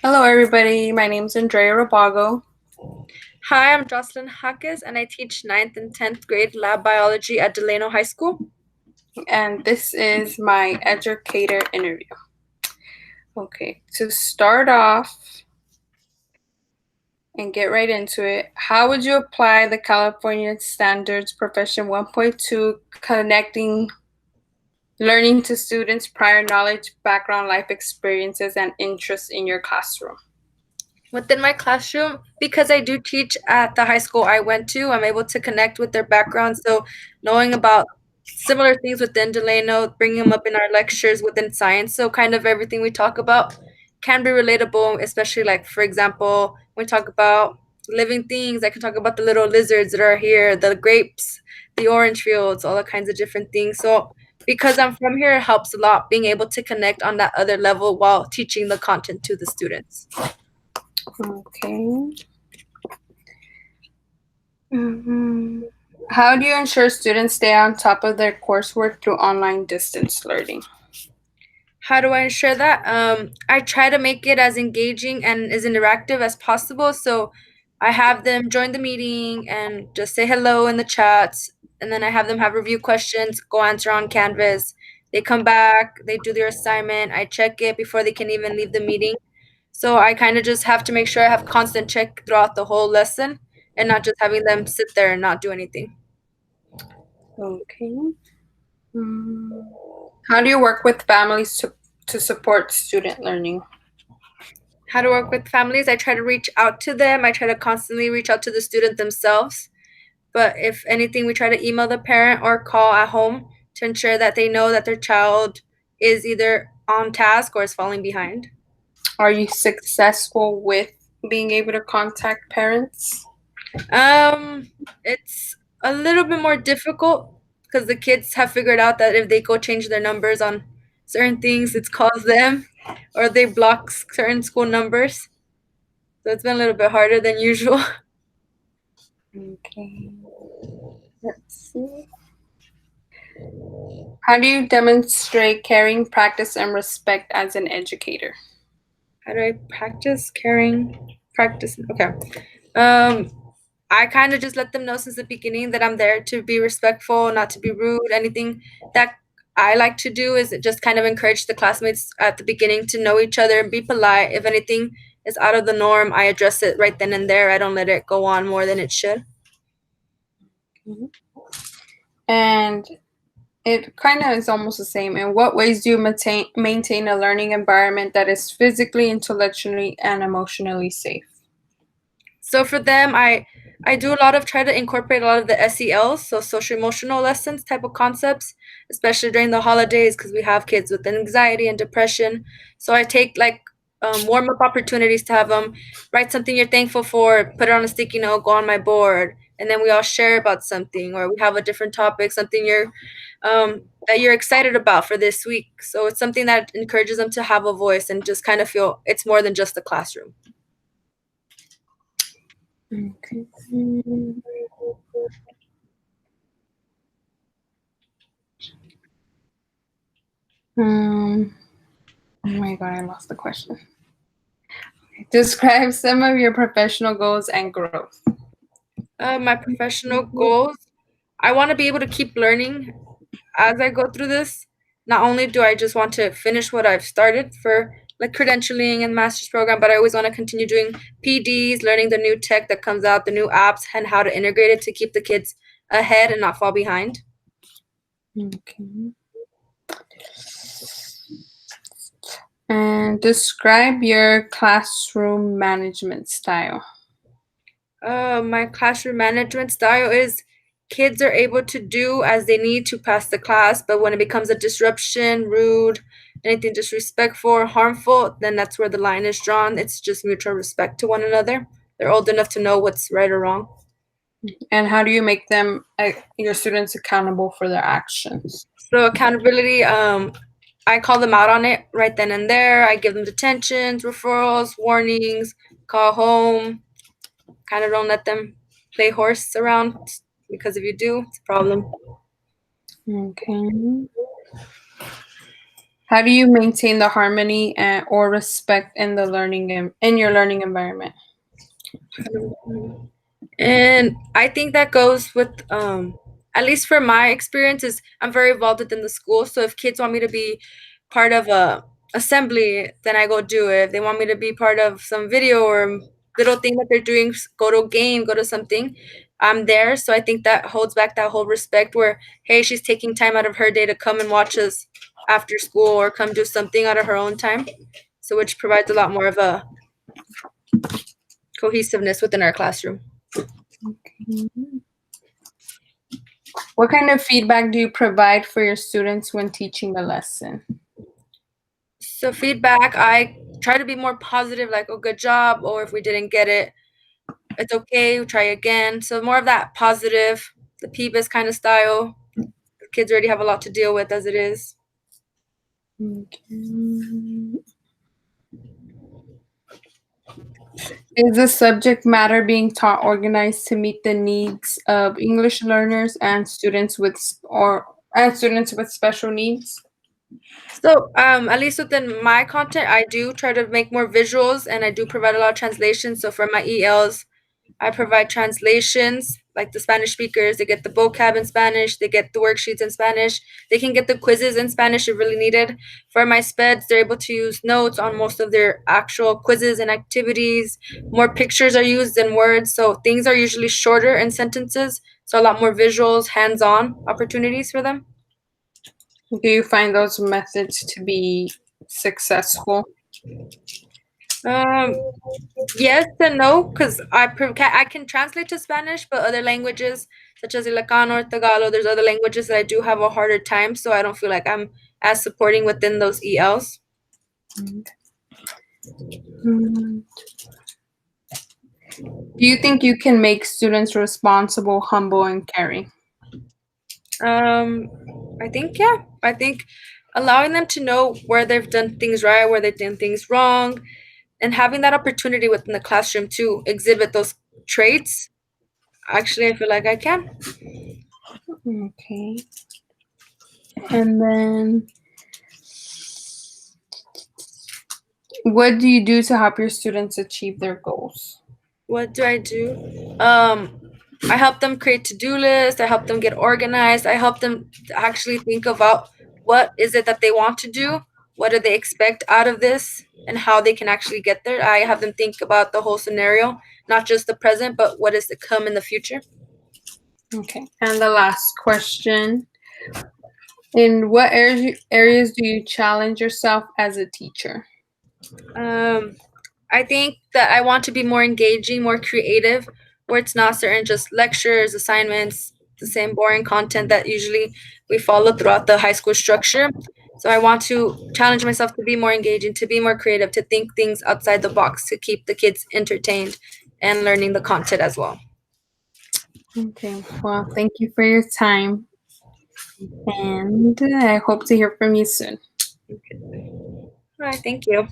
Hello, everybody. My name is Andrea Rabago, Hi, I'm Jocelyn Hackes, and I teach ninth and 10th grade lab biology at Delano High School. and this is my Educator interview. Okay, to start off and get right into it, how would you apply the California Standards Profession 1.2 connecting learning to students' prior knowledge, background, life experiences, and interests in your classroom? Within my classroom, because I do teach at the high school I went to, I'm able to connect with their background. So, knowing about similar things within Delano, bringing them up in our lectures within science. So, kind of everything we talk about can be relatable, especially like, for example, when we talk about living things, I can talk about the little lizards that are here, the grapes, the orange fields, all the kinds of different things. So, because I'm from here, it helps a lot being able to connect on that other level while teaching the content to the students. Okay. How do you ensure students stay on top of their coursework through online distance learning? How do I ensure that? I try to make it as engaging and as interactive as possible. So I have them join the meeting and just say hello in the chats. And then I have them have review questions, go answer on Canvas. They come back, they do their assignment. I check it before they can even leave the meeting. So I kind of just have to make sure I have constant check throughout the whole lesson and not just having them sit there and not do anything. Okay. How do you work with families to support student learning? How to work with families? I try to reach out to them. I try to constantly reach out to the student themselves. But if anything, we try to email the parent or call at home to ensure that they know that their child is either on task or is falling behind. Are you successful with being able to contact parents? Um, it's a little bit more difficult because the kids have figured out that if they go change their numbers on certain things, it calls them or they block certain school numbers. So it's been a little bit harder than usual. Okay, let's see. How do you demonstrate caring, practice, and respect as an educator? How do I practice caring? Practice. Okay. Um, I kind of just let them know since the beginning that I'm there to be respectful, not to be rude. Anything that I like to do is just kind of encourage the classmates at the beginning to know each other and be polite. If anything is out of the norm, I address it right then and there. I don't let it go on more than it should. Mhm. And it kind of is almost the same. In what ways do you maintain a learning environment that is physically, intellectually, and emotionally safe? So for them, I do a lot of try to incorporate a lot of the SELs, so social emotional lessons type of concepts, especially during the holidays because we have kids with anxiety and depression. So I take like warm up opportunities to have them write something you're thankful for, put it on a sticky note, go on my board, and then we all share about something, or we have a different topic, something that you're excited about for this week. So it's something that encourages them to have a voice and just kind of feel it's more than just a classroom. Okay. Um, oh my god, I lost the question. Describe some of your professional goals and growth. My professional goals, I want to be able to keep learning as I go through this. Not only do I just want to finish what I've started for like credentialing and master's program, but I always want to continue doing PDs, learning the new tech that comes out, the new apps, and how to integrate it to keep the kids ahead and not fall behind. Okay. And describe your classroom management style. My classroom management style is kids are able to do as they need to pass the class, but when it becomes a disruption, rude, anything disrespectful or harmful, then that's where the line is drawn. It's just mutual respect to one another. They're old enough to know what's right or wrong. And how do you make them, your students, accountable for their actions? So accountability, I call them out on it right then and there. I give them detentions, referrals, warnings, call home. Kind of don't let them play horse around because if you do, it's a problem. Okay. How do you maintain the harmony or respect in the in your learning environment? And I think that goes with at least for my experiences, I'm very involved within the school. So if kids want me to be part of a assembly, then I go do it. If they want me to be part of some video or little thing that they're doing, go to a game, go to something, I'm there. So I think that holds back that whole respect where, hey, she's taking time out of her day to come and watch us after school or come do something out of her own time. So which provides a lot more of a cohesiveness within our classroom. What kind of feedback do you provide for your students when teaching a lesson? So feedback, I try to be more positive, like, oh, good job, or if we didn't get it, it's okay, try again. So more of that positive, the Peebus kind of style. The kids already have a lot to deal with as it is. Okay. Is the subject matter being taught organized to meet the needs of English learners and students with special needs? So at least within my content, I do try to make more visuals and I do provide a lot of translations. So for my ELs, I provide translations, like the Spanish speakers, they get the vocab in Spanish, they get the worksheets in Spanish, they can get the quizzes in Spanish if really needed. For my SPEDs, they're able to use notes on most of their actual quizzes and activities. More pictures are used than words, so things are usually shorter in sentences, so a lot more visuals, hands on opportunities for them. Do you find those methods to be successful? Um, Yes and no, because I can translate to Spanish, but other languages such as Ilocano or Tagalog, there's other languages that I do have a harder time, so I don't feel like I'm as supporting within those ELs. Mm. Do you think you can make students responsible, humble, and caring? Um, I think yeah, I think allowing them to know where they've done things right, where they've done things wrong, and having that opportunity within the classroom to exhibit those traits. Actually, I feel like I can. Okay. And then, what do you do to help your students achieve their goals? What do I do? Um, I help them create to-do lists. I help them get organized. I help them actually think about what is it that they want to do, what do they expect out of this, and how they can actually get there. I have them think about the whole scenario, not just the present, but what is to come in the future. Okay. And the last question. In what areas do you challenge yourself as a teacher? Um, I think that I want to be more engaging, more creative, where it's not certain just lectures, assignments, the same boring content that usually we follow throughout the high school structure. So I want to challenge myself to be more engaging, to be more creative, to think things outside the box, to keep the kids entertained and learning the content as well. Okay. Well, thank you for your time, and I hope to hear from you soon. All right, thank you.